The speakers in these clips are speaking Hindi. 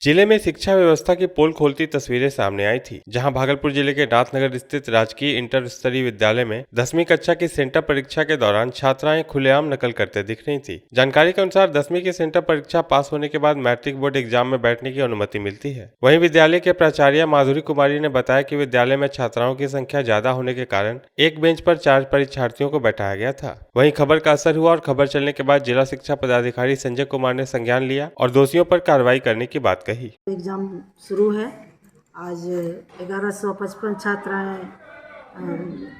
जिले में शिक्षा व्यवस्था की पोल खोलती तस्वीरें सामने आई थी, जहां भागलपुर जिले के नाथनगर स्थित राजकीय इंटर स्तरीय विद्यालय में 10वीं कक्षा की सेंटर परीक्षा के दौरान छात्राएं खुलेआम नकल करते दिख रही थी। जानकारी के अनुसार 10वीं की सेंटर परीक्षा पास होने के बाद मैट्रिक बोर्ड एग्जाम में बैठने की अनुमति मिलती है। वहीं विद्यालय के प्राचार्य माधुरी कुमारी ने बताया कि विद्यालय में छात्राओं की संख्या ज्यादा होने के कारण एक बेंच पर 4 परीक्षार्थियों को बैठाया गया था। वहीं खबर का असर हुआ और खबर चलने के बाद जिला शिक्षा पदाधिकारी संजय कुमार ने संज्ञान लिया और दोषियों पर कार्रवाई करने की बात कही। एग्ज़ाम शुरू है। आज 1155 छात्राएं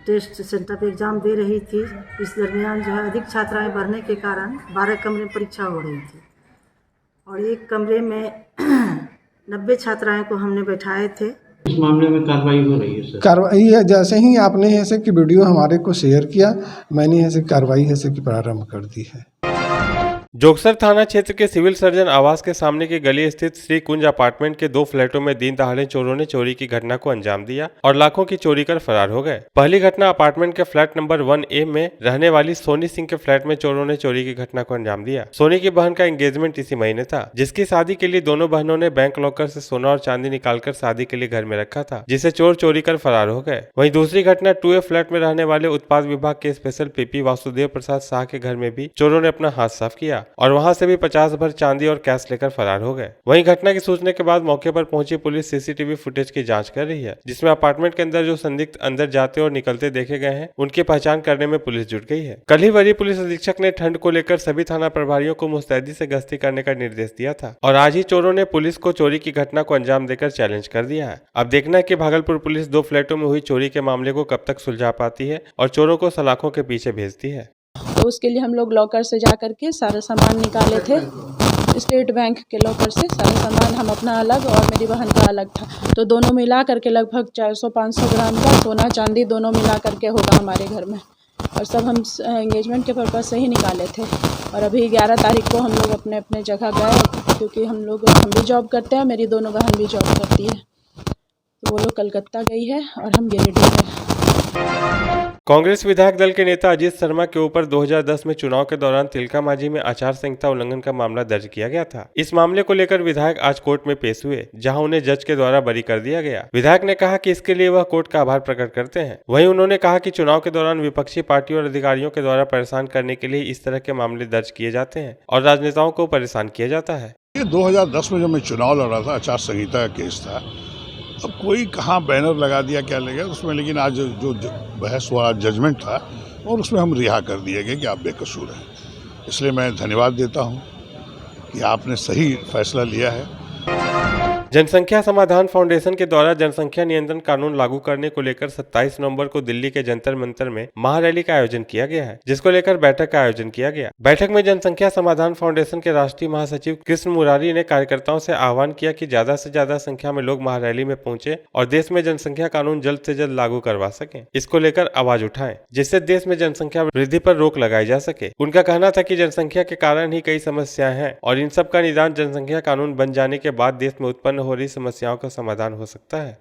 टेस्ट सेंटर पे एग्ज़ाम दे रही थी। इस दरमियान जो है अधिक छात्राएं बढ़ने के कारण 12 कमरे में परीक्षा हो रही थी और एक कमरे में 90 छात्राएं को हमने बैठाए थे। इस मामले में कार्रवाई हो रही है सर? कार्रवाई है, जैसे ही आपने ऐसे की वीडियो हमारे को शेयर किया, मैंने ऐसे कार्रवाई ऐसे की प्रारंभ कर दी है। जोगसर थाना क्षेत्र के सिविल सर्जन आवास के सामने की गली स्थित श्री कुंज अपार्टमेंट के 2 फ्लैटों में दिन दहाड़े चोरों ने चोरी की घटना को अंजाम दिया और लाखों की चोरी कर फरार हो गए। पहली घटना अपार्टमेंट के फ्लैट नंबर 1A में रहने वाली सोनी सिंह के फ्लैट में चोरों ने चोरी की घटना को अंजाम दिया। सोनी की बहन का एंगेजमेंट इसी महीने था, जिसकी शादी के लिए दोनों बहनों ने बैंक लॉकर से सोना और चांदी निकालकर शादी के लिए घर में रखा था, जिसे चोर चोरी कर फरार हो गए। वहीं दूसरी घटना 2A फ्लैट में रहने वाले उत्पाद विभाग के स्पेशल पीपी वासुदेव प्रसाद शाह के घर में भी चोरों ने अपना हाथ साफ किया और वहां से भी 50 भर चांदी और कैश लेकर फरार हो गए। वहीं घटना की सूचना के बाद मौके पर पहुंची पुलिस सीसीटीवी फुटेज की जांच कर रही है, जिसमें अपार्टमेंट के अंदर जो संदिग्ध अंदर जाते और निकलते देखे गए हैं, उनकी पहचान करने में पुलिस जुट गई है। कल ही वरीय पुलिस अधीक्षक ने ठंड को लेकर सभी थाना प्रभारियों को मुस्तैदी से गश्ती करने का निर्देश दिया था और आज ही चोरों ने पुलिस को चोरी की घटना को अंजाम देकर चैलेंज कर दिया है। अब देखना है कि भागलपुर पुलिस 2 फ्लैटों में हुई चोरी के मामले को कब तक सुलझा पाती है और चोरों को सलाखों के पीछे भेजती है। तो उसके लिए हम लोग लॉकर से जा करके सारे सामान निकाले थे। स्टेट बैंक के लॉकर से सारा सामान हम अपना अलग और मेरी बहन का अलग था, तो दोनों मिला करके लगभग 400-500 ग्राम का सोना चांदी दोनों मिला करके होगा हमारे घर में। और सब हम एंगेजमेंट के पर्पज़ से ही निकाले थे। और अभी 11 तारीख को हम लोग अपने अपने जगह गए, क्योंकि हम भी जॉब करते हैं, मेरी दोनों बहन भी जॉब करती है, तो वो लोग कलकत्ता गई है और हम गिरिडीह में। कांग्रेस विधायक दल के नेता अजीत शर्मा के ऊपर 2010 में चुनाव के दौरान तिलका मांझी में आचार संहिता उल्लंघन का मामला दर्ज किया गया था। इस मामले को लेकर विधायक आज कोर्ट में पेश हुए, जहां उन्हें जज के द्वारा बरी कर दिया गया। विधायक ने कहा कि इसके लिए वह कोर्ट का आभार प्रकट करते हैं। वहीं उन्होंने कहा कि चुनाव के दौरान विपक्षी पार्टियों और अधिकारियों के द्वारा परेशान करने के लिए इस तरह के मामले दर्ज किए जाते हैं और राजनेताओं को परेशान किया जाता है। 2010 में जब मैं चुनाव लड़ रहा था, आचार संहिता का केस था। अब कोई कहाँ बैनर लगा दिया क्या लगा उसमें, लेकिन आज जो बहस हुआ जजमेंट था और उसमें हम रिहा कर दिए गए कि आप बेकसूर हैं। इसलिए मैं धन्यवाद देता हूं कि आपने सही फैसला लिया है। जनसंख्या समाधान फाउंडेशन के द्वारा जनसंख्या नियंत्रण कानून लागू करने को लेकर 27 नवंबर को दिल्ली के जंतर मंतर में महारैली का आयोजन किया गया है, जिसको लेकर बैठक का आयोजन किया गया। बैठक में जनसंख्या समाधान फाउंडेशन के राष्ट्रीय महासचिव कृष्ण मुरारी ने कार्यकर्ताओं से आह्वान किया कि ज्यादा से ज्यादा संख्या में लोग महारैली में पहुंचे और देश में जनसंख्या कानून जल्द से जल्द लागू करवा सके। इसको लेकर आवाज उठाएं, जिससे देश में जनसंख्या वृद्धि पर रोक लगाई जा सके। उनका कहना था कि जनसंख्या के कारण ही कई समस्याएं हैं और इन सब का निदान जनसंख्या कानून बन जाने के बाद देश में उत्पन्न हो रही समस्याओं का समाधान हो सकता है।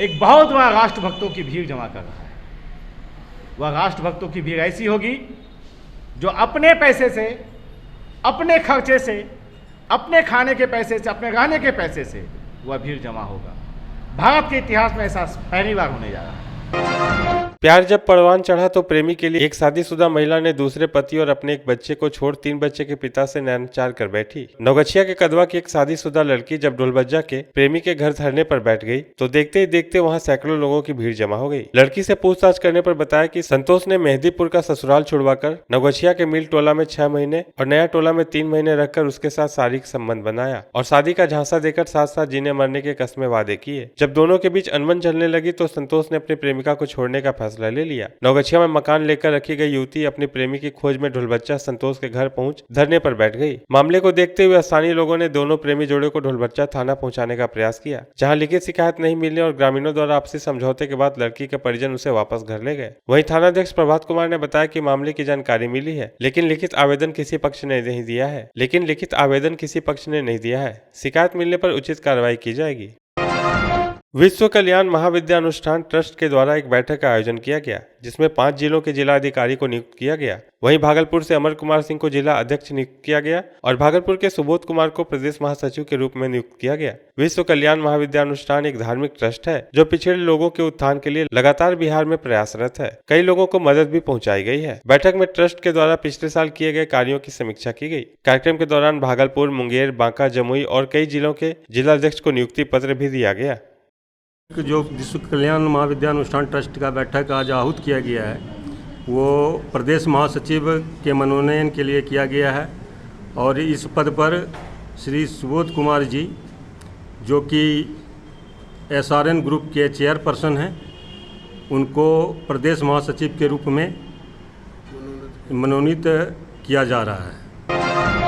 एक बहुत बड़ा राष्ट्रभक्तों की भीड़ जमा कर रहा है। वह राष्ट्रभक्तों की भीड़ ऐसी होगी जो अपने पैसे से, अपने खर्चे से, अपने खाने के पैसे से, अपने रहने के पैसे से वह भीड़ जमा होगा। भारत के इतिहास में ऐसा पहली बार होने जा रहा है। प्यार जब परवान चढ़ा तो प्रेमी के लिए एक शादीशुदा महिला ने दूसरे पति और अपने एक बच्चे को छोड़ 3 बच्चे के पिता से नैनाचार कर बैठी। नौगछिया के कदवा की एक शादीशुदा लड़की जब ढोलबज्जा के प्रेमी के घर धरने पर बैठ गई तो देखते ही देखते वहां सैकड़ों लोगों की भीड़ जमा हो गई। लड़की से पूछताछ करने पर बताया कि संतोष ने मेहंदीपुर का ससुराल छुड़वाकर नौगछिया के मिल टोला में 6 महीने और नया टोला में 3 महीने रखकर उसके साथ शारीरिक संबंध बनाया और शादी का झांसा देकर साथ साथ जीने मरने के कस्में वादे किए। जब दोनों के बीच अनबन चलने लगी तो संतोष ने अपनी प्रेमिका को छोड़ने का फैसला ले लिया। नौगछिया में मकान लेकर रखी गई युवती अपनी प्रेमी की खोज में ढोलबच्चा संतोष के घर पहुंच धरने पर बैठ गई। मामले को देखते हुए स्थानीय लोगों ने दोनों प्रेमी जोड़े को ढोलबच्चा थाना पहुंचाने का प्रयास किया, जहां लिखित शिकायत नहीं मिलने और ग्रामीणों द्वारा आपसी समझौते के बाद लड़की के परिजन उसे वापस घर ले गए। वहीं थानाध्यक्ष प्रभात कुमार ने बताया कि मामले की जानकारी मिली है, लेकिन लिखित आवेदन किसी पक्ष ने नहीं दिया है। शिकायत मिलने पर उचित कार्रवाई की जाएगी। विश्व कल्याण महाविद्यानुष्ठान ट्रस्ट के द्वारा एक बैठक का आयोजन किया गया, जिसमें 5 जिलों के जिला अधिकारी को नियुक्त किया गया। वहीं भागलपुर से अमर कुमार सिंह को जिला अध्यक्ष नियुक्त किया गया और भागलपुर के सुबोध कुमार को प्रदेश महासचिव के रूप में नियुक्त किया गया। विश्व कल्याण महाविद्यानुष्ठान एक धार्मिक ट्रस्ट है जो पिछड़े लोगों के उत्थान के लिए लगातार बिहार में प्रयासरत है। कई लोगों को मदद भी पहुंचाई गई है। बैठक में ट्रस्ट के द्वारा पिछले साल किए गए कार्यों की समीक्षा की गई। कार्यक्रम के दौरान भागलपुर, मुंगेर, बांका, जमुई और कई जिलों के जिलाध्यक्ष को नियुक्ति पत्र भी दिया गया। जो विश्व कल्याण महाविद्यानुष्ठान ट्रस्ट का बैठक आज आहूत किया गया है, वो प्रदेश महासचिव के मनोनयन के लिए किया गया है और इस पद पर श्री सुबोध कुमार जी, जो कि SRN ग्रुप के चेयरपर्सन हैं, उनको प्रदेश महासचिव के रूप में मनोनीत किया जा रहा है।